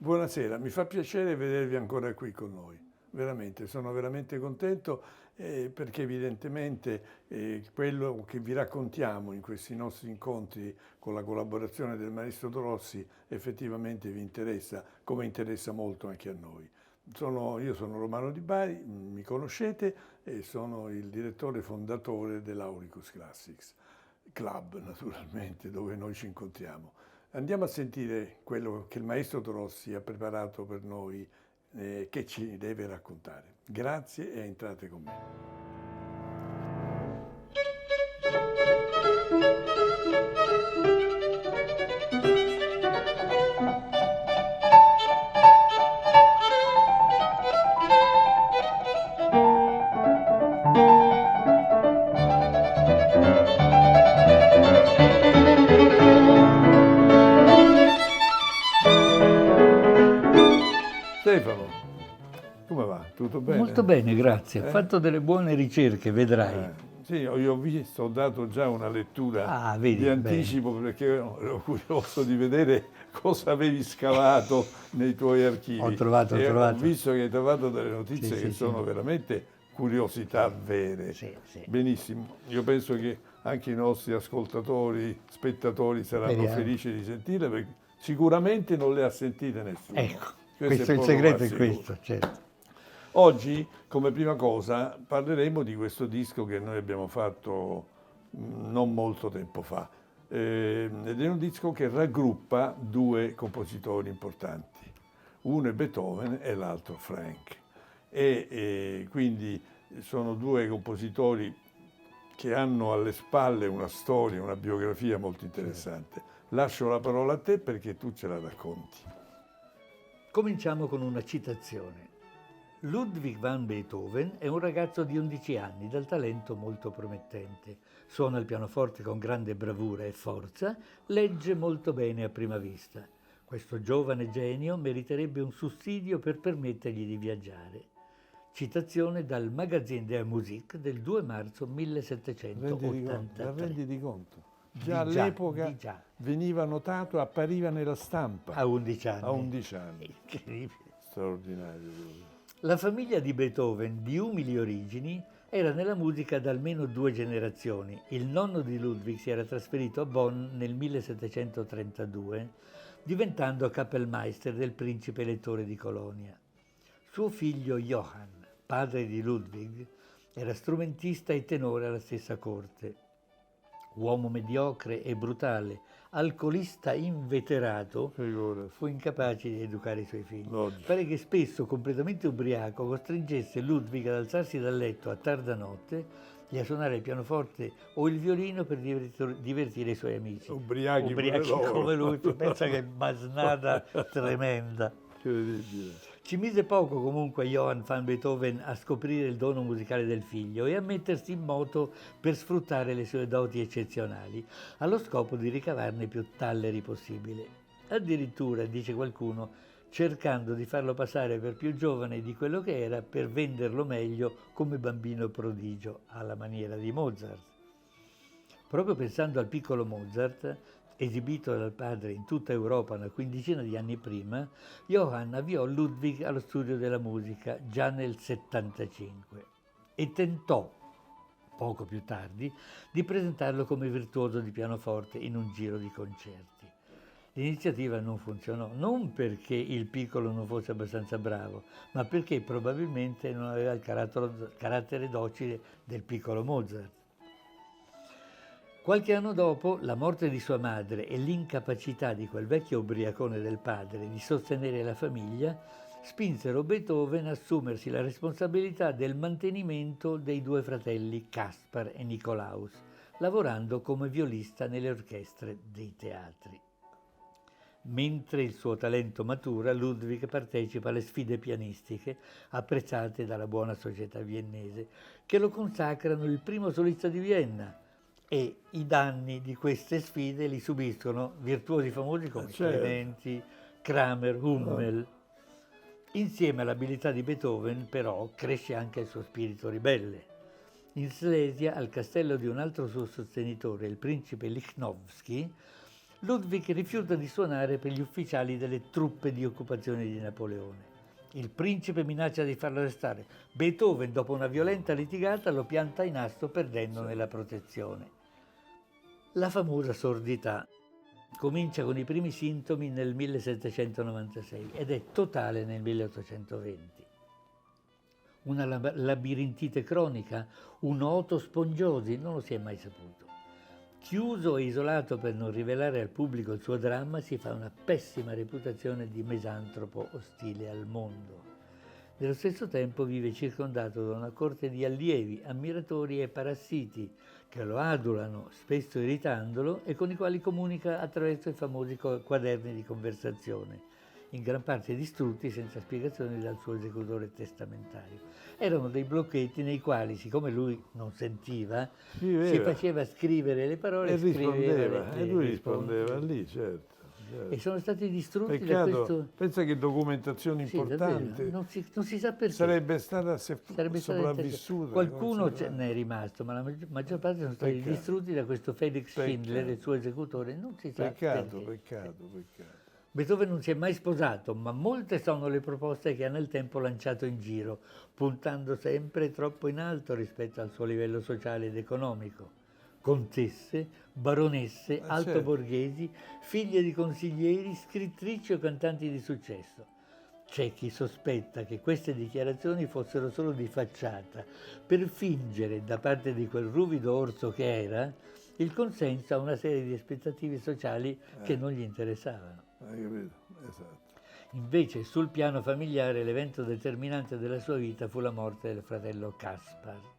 Buonasera, mi fa piacere vedervi ancora qui con noi. Veramente, sono veramente contento perché evidentemente quello che vi raccontiamo in questi nostri incontri con la collaborazione del maestro Dorossi effettivamente vi interessa, come interessa molto anche a noi. Io sono Romano Di Bari, mi conoscete e sono il direttore fondatore dell'Auricus Classics Club, naturalmente, dove noi ci incontriamo. Andiamo a sentire quello che il maestro Dorossi ha preparato per noi, che ci deve raccontare. Grazie e entrate con me. Stefano, come va? Tutto bene? Molto bene, grazie. Ho fatto delle buone ricerche, vedrai. Sì, io ho visto, ho dato già una lettura Ah, vedi, di anticipo perché ero curioso di vedere cosa avevi scavato nei tuoi archivi. Ho trovato. Ho visto che hai trovato delle notizie Sì, che sì, sono sì. veramente curiosità vere. Sì, sì. Benissimo, io penso che anche i nostri ascoltatori, spettatori saranno Speriamo. felici di sentirle perché sicuramente non le ha sentite nessuno. Ecco, Questo questo è il poco segreto, ma è sicuro. questo, certo. Oggi, come prima cosa, parleremo di questo disco che noi abbiamo fatto non molto tempo fa. Ed è un disco che raggruppa due compositori importanti. Uno è Beethoven e l'altro Frank. E quindi sono due compositori che hanno alle spalle una storia, una biografia molto interessante. Lascio la parola a te perché tu ce la racconti. Cominciamo con una citazione. Ludwig van Beethoven è un ragazzo di 11 anni dal talento molto promettente. Suona il pianoforte con grande bravura e forza, legge molto bene a prima vista. Questo giovane genio meriterebbe un sussidio per permettergli di viaggiare. Citazione dal Magazine der Musik del 2 marzo 1783. Renditi conto. Già Di già, all'epoca di già. veniva notato, appariva nella stampa. A 11 anni. A 11 anni. Incredibile. Straordinario. proprio. La famiglia di Beethoven, di umili origini, era nella musica da almeno 2 generazioni. Il nonno di Ludwig si era trasferito a Bonn nel 1732, diventando Kapellmeister del principe elettore di Colonia. Suo figlio Johann, padre di Ludwig, era strumentista e tenore alla stessa corte. Uomo mediocre e brutale, alcolista inveterato, Figurati. fu incapace di educare i suoi figli. Logico. Pare che spesso, completamente ubriaco, costringesse Ludwig ad alzarsi dal letto a tarda notte e a suonare il pianoforte o il violino per divertire i suoi amici. Ubriachi pure loro. come lui, pensa che basnata tremenda. Incredibile. Ci mise poco comunque Johann van Beethoven a scoprire il dono musicale del figlio e a mettersi in moto per sfruttare le sue doti eccezionali, allo scopo di ricavarne più talleri possibile. Addirittura, dice qualcuno, cercando di farlo passare per più giovane di quello che era per venderlo meglio come bambino prodigio, alla maniera di Mozart. Proprio pensando al piccolo Mozart, esibito dal padre in tutta Europa una quindicina di anni prima, Johann avviò Ludwig allo studio della musica già nel 75 e tentò, poco più tardi, di presentarlo come virtuoso di pianoforte in un giro di concerti. L'iniziativa non funzionò, non perché il piccolo non fosse abbastanza bravo, ma perché probabilmente non aveva il carattere docile del piccolo Mozart. Qualche anno dopo, la morte di sua madre e l'incapacità di quel vecchio ubriacone del padre di sostenere la famiglia spinsero Beethoven a assumersi la responsabilità del mantenimento dei 2 fratelli Caspar e Nikolaus, lavorando come violista nelle orchestre dei teatri. Mentre il suo talento matura, Ludwig partecipa alle sfide pianistiche apprezzate dalla buona società viennese, che lo consacrano il primo solista di Vienna, e i danni di queste sfide li subiscono virtuosi famosi come Certo. Clementi, Kramer, Hummel. Insieme all'abilità di Beethoven, però, cresce anche il suo spirito ribelle. In Slesia, al castello di un altro suo sostenitore, il principe Lichnowsky, Ludwig rifiuta di suonare per gli ufficiali delle truppe di occupazione di Napoleone. Il principe minaccia di farlo arrestare. Beethoven, dopo una violenta litigata, lo pianta in asto perdendone la protezione. La famosa sordità comincia con i primi sintomi nel 1796 ed è totale nel 1820. Una labirintite cronica, un otospongiosi, non lo si è mai saputo. Chiuso e isolato per non rivelare al pubblico il suo dramma, si fa una pessima reputazione di misantropo ostile al mondo. Nello stesso tempo vive circondato da una corte di allievi, ammiratori e parassiti che lo adulano, spesso irritandolo, e con i quali comunica attraverso i famosi quaderni di conversazione, in gran parte distrutti senza spiegazioni dal suo esecutore testamentario. Erano dei blocchetti nei quali, siccome lui non sentiva, si faceva scrivere le parole e rispondeva, e lui rispondeva rispondeva. lì, certo. E sono stati distrutti Peccato, da questo... pensa che documentazione Sì, importante davvero, non si sa perché. sarebbe stata Sarebbe stata sopravvissuta. Qualcuno conservata. ne è rimasto, ma la maggior parte sono stati Peccato. distrutti da questo Felix Schindler, Peccato. il suo esecutore. Non si sa Peccato, perché. peccato. Beethoven non si è mai sposato, ma molte sono le proposte che ha nel tempo lanciato in giro, puntando sempre troppo in alto rispetto al suo livello sociale ed economico. Contesse, baronesse, altoborghesi, figlie di consiglieri, scrittrici o cantanti di successo. C'è chi sospetta che queste dichiarazioni fossero solo di facciata, per fingere, da parte di quel ruvido orso che era, il consenso a una serie di aspettative sociali che non gli interessavano. Hai capito? Esatto. Invece, sul piano familiare, l'evento determinante della sua vita fu la morte del fratello Caspar.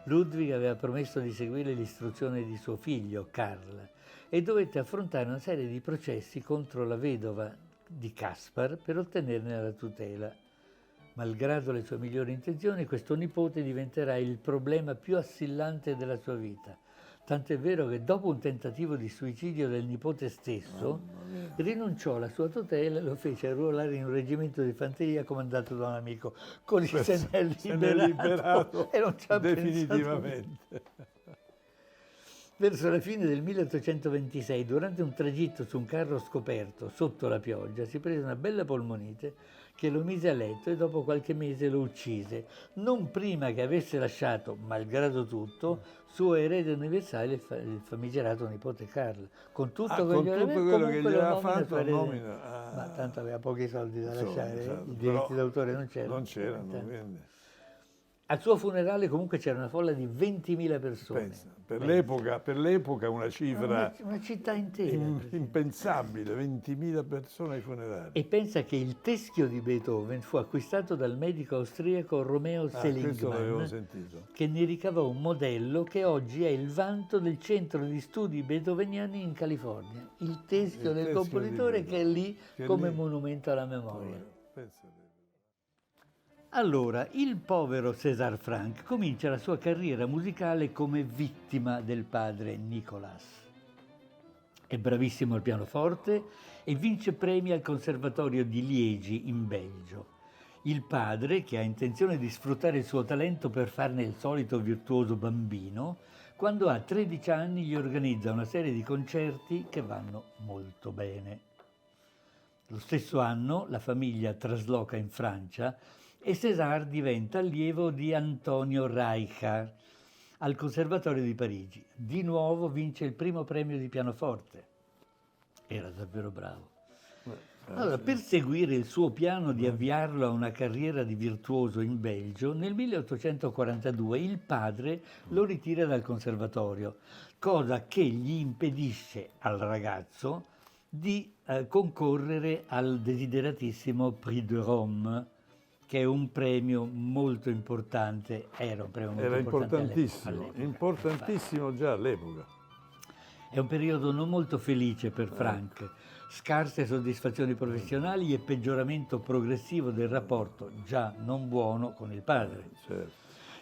Ludwig aveva promesso di seguire l'istruzione di suo figlio, Karl, e dovette affrontare una serie di processi contro la vedova di Caspar per ottenerne la tutela. Malgrado le sue migliori intenzioni, questo nipote diventerà il problema più assillante della sua vita. Tant'è vero che dopo un tentativo di suicidio del nipote stesso, rinunciò alla sua tutela e lo fece arruolare in un reggimento di fanteria comandato da un amico. Così se ne è liberato e non ci ha definitivamente. Verso la fine del 1826, durante un tragitto su un carro scoperto sotto la pioggia, si prese una bella polmonite che lo mise a letto e dopo qualche mese lo uccise, non prima che avesse lasciato, malgrado tutto, suo erede universale il famigerato nipote Karl. Con tutto quello che gli aveva fatto, ma tanto aveva pochi soldi da lasciare, esatto, i diritti d'autore non c'erano. Non c'erano, quindi. Al suo funerale comunque c'era una folla di 20.000 persone. Pensa, per l'epoca una cifra una città intera. Impensabile, 20.000 persone ai funerali. E pensa che il teschio di Beethoven fu acquistato dal medico austriaco Romeo Questo l'avevo Seligman, sentito. che ne ricavò un modello che oggi è il vanto del centro di studi beethoveniani in California. Il teschio del compositore che è lì come monumento alla memoria. Pensate. Allora, il povero César Franck comincia la sua carriera musicale come vittima del padre Nicolas. È bravissimo al pianoforte e vince premi al Conservatorio di Liegi in Belgio. Il padre, che ha intenzione di sfruttare il suo talento per farne il solito virtuoso bambino, quando ha 13 anni gli organizza una serie di concerti che vanno molto bene. Lo stesso anno la famiglia trasloca in Francia e César diventa allievo di Antonio Reicha al Conservatorio di Parigi. Di nuovo vince il primo premio di pianoforte. Era davvero bravo. Allora, per seguire il suo piano di avviarlo a una carriera di virtuoso in Belgio, nel 1842 il padre lo ritira dal conservatorio, cosa che gli impedisce al ragazzo di concorrere al desideratissimo Prix de Rome, che è un premio molto importante, era un premio molto importantissimo, importantissimo già all'epoca. È un periodo non molto felice per Franck, scarse soddisfazioni professionali e peggioramento progressivo del rapporto, già non buono, con il padre. Certo.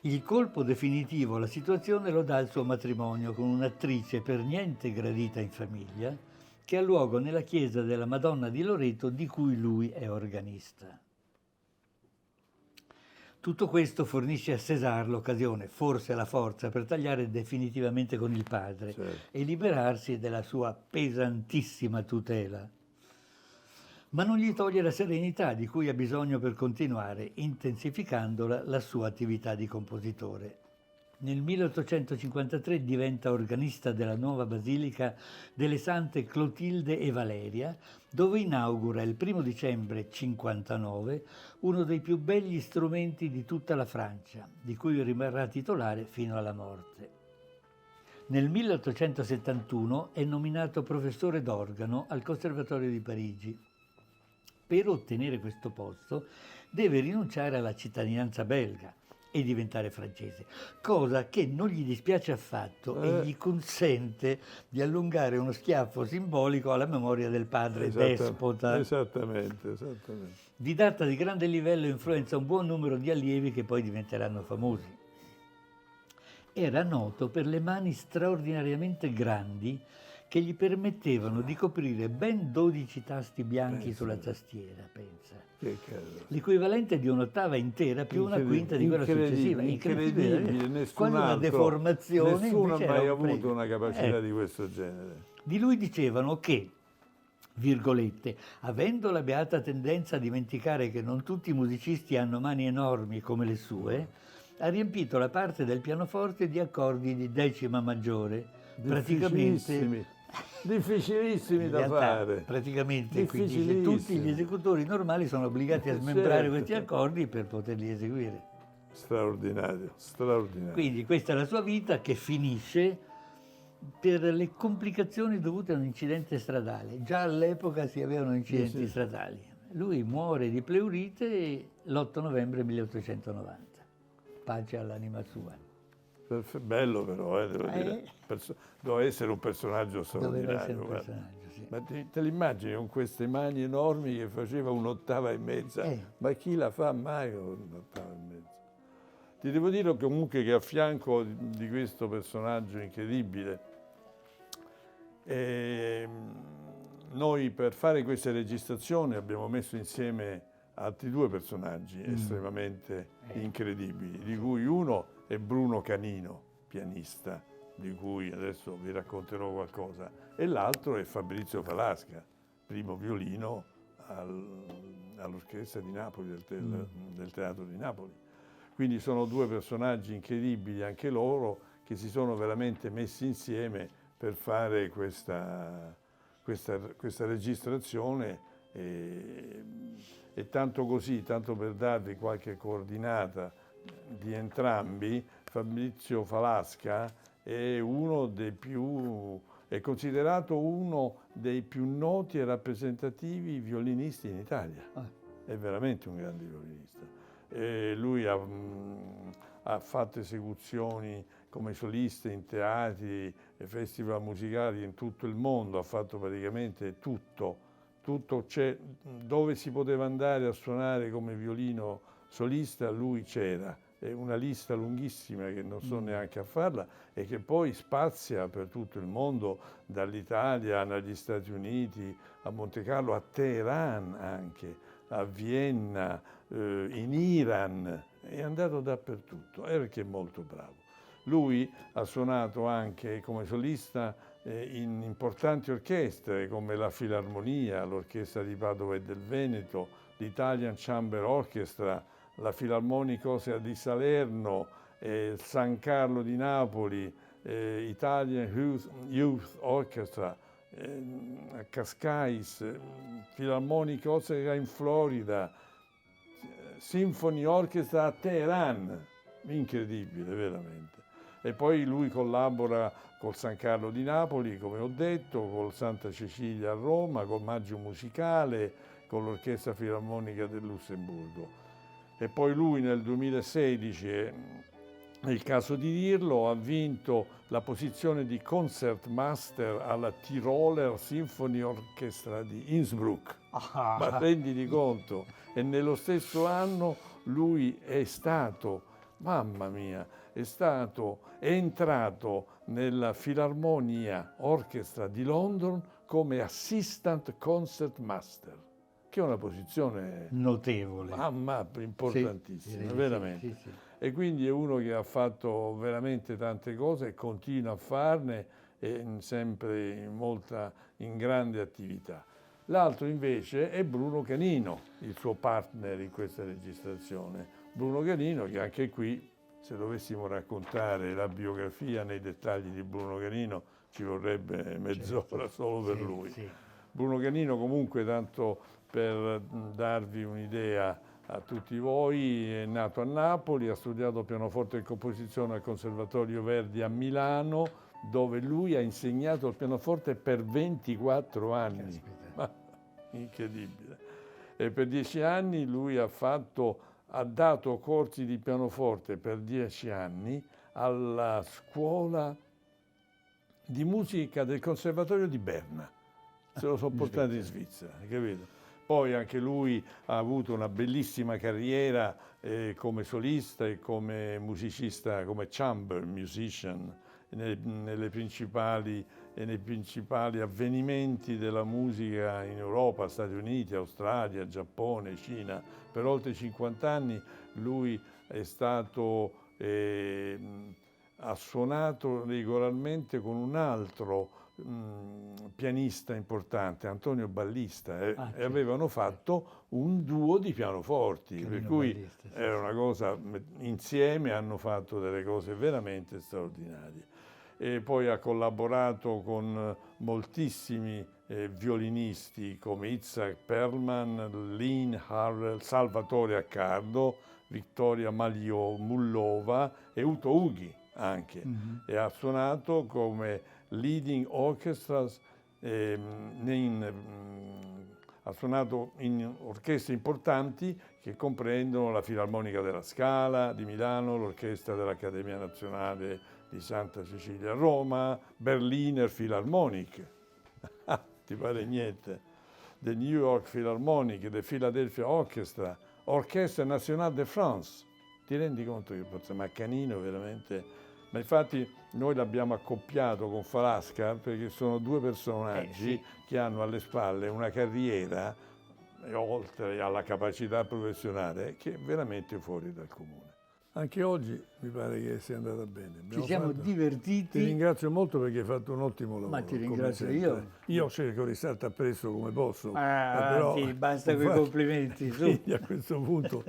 Il colpo definitivo alla situazione lo dà il suo matrimonio con un'attrice per niente gradita in famiglia, che ha luogo nella chiesa della Madonna di Loreto, di cui lui è organista. Tutto questo fornisce a César l'occasione, forse la forza, per tagliare definitivamente con il padre Certo. e liberarsi della sua pesantissima tutela. Ma non gli toglie la serenità di cui ha bisogno per continuare, intensificandola la sua attività di compositore. Nel 1853 diventa organista della nuova basilica delle Sante Clotilde e Valeria, dove inaugura il 1° dicembre 59 uno dei più begli strumenti di tutta la Francia, di cui rimarrà titolare fino alla morte. Nel 1871 è nominato professore d'organo al Conservatorio di Parigi. Per ottenere questo posto deve rinunciare alla cittadinanza belga e diventare francese, cosa che non gli dispiace affatto e gli consente di allungare uno schiaffo simbolico alla memoria del padre despota. Esattamente. Didatta di grande livello, influenza un buon numero di allievi che poi diventeranno famosi. Era noto per le mani straordinariamente grandi che gli permettevano di coprire ben 12 tasti bianchi sulla tastiera, pensa. L'equivalente di un'ottava intera più una quinta di quella successiva. Incredibile, nessuno ha mai avuto una capacità di questo genere. Di lui dicevano che, virgolette, avendo la beata tendenza a dimenticare che non tutti i musicisti hanno mani enormi come le sue, ha riempito la parte del pianoforte di accordi di decima maggiore, praticamente difficilissimi da fare. Praticamente, quindi tutti gli esecutori normali sono obbligati a smembrare questi accordi per poterli eseguire. Straordinario. Quindi questa è la sua vita che finisce per le complicazioni dovute a un incidente stradale. Già all'epoca si avevano incidenti stradali. Lui muore di pleurite l'8 novembre 1890. Pace all'anima sua. Bello però, devo dire. Doveva essere un personaggio straordinario. Doveva essere un personaggio, sì. Ma te l'immagini con queste mani enormi che faceva un'ottava e mezza? Ma chi la fa mai un'ottava e mezza? Ti devo dire comunque che a fianco di questo personaggio incredibile, noi per fare queste registrazioni abbiamo messo insieme altri due personaggi estremamente incredibili, di cui uno è Bruno Canino, pianista, di cui adesso vi racconterò qualcosa, e l'altro è Fabrizio Falasca, primo violino all'orchestra di Napoli, del Teatro di Napoli. Quindi sono due personaggi incredibili anche loro, che si sono veramente messi insieme per fare questa registrazione. E tanto così, tanto per darvi qualche coordinata di entrambi, Fabrizio Falasca è considerato uno dei più noti e rappresentativi violinisti in Italia. È veramente un grande violinista. Lui ha fatto esecuzioni come solista in teatri e festival musicali in tutto il mondo, ha fatto praticamente tutto c'è, dove si poteva andare a suonare come violino solista, lui c'era. È una lista lunghissima che non so neanche a farla e che poi spazia per tutto il mondo, dall'Italia agli Stati Uniti, a Monte Carlo, a Teheran anche, a Vienna, in Iran, è andato dappertutto, perché è molto bravo. Lui ha suonato anche come solista in importanti orchestre come la Filarmonia, l'Orchestra di Padova e del Veneto, l'Italian Chamber Orchestra, la Filarmonica di Salerno, San Carlo di Napoli, Italian Youth Orchestra, a Cascais, Filarmonica in Florida, Symphony Orchestra a Teheran, incredibile veramente. E poi lui collabora col San Carlo di Napoli, come ho detto, col Santa Cecilia a Roma, col Maggio Musicale, con l'Orchestra Filarmonica del Lussemburgo. E poi lui nel 2016, è il caso di dirlo, ha vinto la posizione di Concertmaster alla Tiroler Symphony Orchestra di Innsbruck. Ma renditi conto, e nello stesso anno lui è stato, mamma mia, è entrato nella Philharmonia Orchestra di London come Assistant Concertmaster, che è una posizione Notevole. importantissima, direi di veramente. sì, sì. E quindi è uno che ha fatto veramente tante cose e continua a farne, e sempre in grande attività. L'altro invece è Bruno Canino, il suo partner in questa registrazione. Bruno Canino, che anche qui, se dovessimo raccontare la biografia nei dettagli di Bruno Canino, ci vorrebbe mezz'ora solo per lui. Sì. Bruno Canino, comunque, tanto per darvi un'idea a tutti voi, è nato a Napoli, ha studiato pianoforte e composizione al Conservatorio Verdi a Milano, dove lui ha insegnato il pianoforte per 24 anni. Ma, incredibile. E per 10 anni lui ha dato corsi di pianoforte per 10 anni alla scuola di musica del Conservatorio di Berna. Se lo sono portato in Svizzera, capito? Poi anche lui ha avuto una bellissima carriera come solista e come musicista, come chamber musician, nei principali avvenimenti della musica in Europa, Stati Uniti, Australia, Giappone, Cina. Per oltre 50 anni lui ha suonato regolarmente con un altro pianista importante, Antonio Ballista, e avevano fatto un duo di pianoforti, per cui Ballista, sì, era una cosa, insieme hanno fatto delle cose veramente straordinarie. E poi ha collaborato con moltissimi violinisti come Itzhak Perlman, Lynn Harrell, Salvatore Accardo, Vittoria Mullova e Uto Ughi anche. E ha suonato come leading orchestras, ha suonato in orchestre importanti che comprendono la Filarmonica della Scala di Milano, l'Orchestra dell'Accademia Nazionale di Santa Cecilia a Roma, Berliner Philharmonic, ti pare niente, the New York Philharmonic, the Philadelphia Orchestra, Orchestre Nationale de France. Ti rendi conto che ma Canino veramente... Ma infatti noi l'abbiamo accoppiato con Falasca perché sono due personaggi che hanno alle spalle una carriera, oltre alla capacità professionale, che è veramente fuori dal comune. Anche oggi mi pare che sia andata bene. Ci siamo divertiti. Ti ringrazio molto perché hai fatto un ottimo lavoro. Ma ti ringrazio io. Io cerco di starti appresso come posso. Però basta con i complimenti. Quindi a questo punto...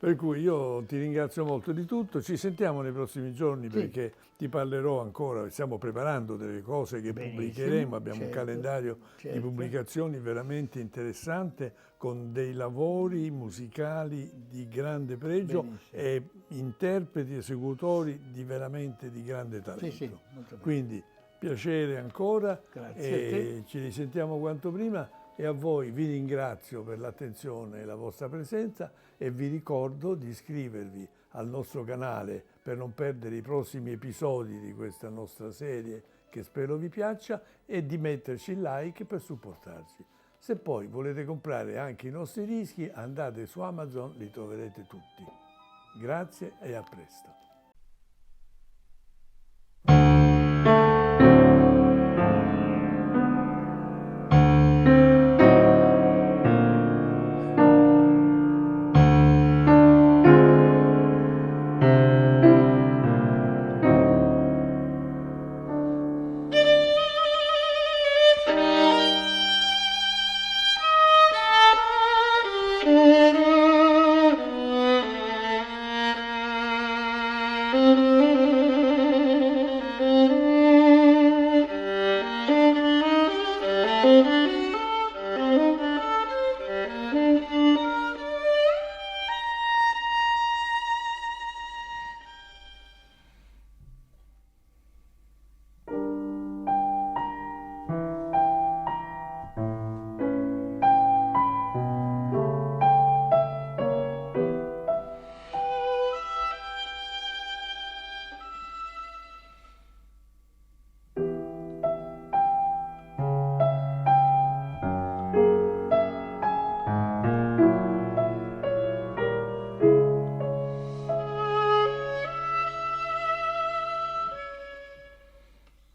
Per cui io ti ringrazio molto di tutto, ci sentiamo nei prossimi giorni perché ti parlerò ancora, stiamo preparando delle cose che pubblicheremo, abbiamo un calendario di pubblicazioni veramente interessante con dei lavori musicali di grande pregio e interpreti, esecutori veramente di grande talento. Quindi piacere ancora e ci risentiamo quanto prima. E a voi vi ringrazio per l'attenzione e la vostra presenza e vi ricordo di iscrivervi al nostro canale per non perdere i prossimi episodi di questa nostra serie che spero vi piaccia e di metterci il like per supportarci. Se poi volete comprare anche i nostri dischi andate su Amazon, li troverete tutti. Grazie e a presto.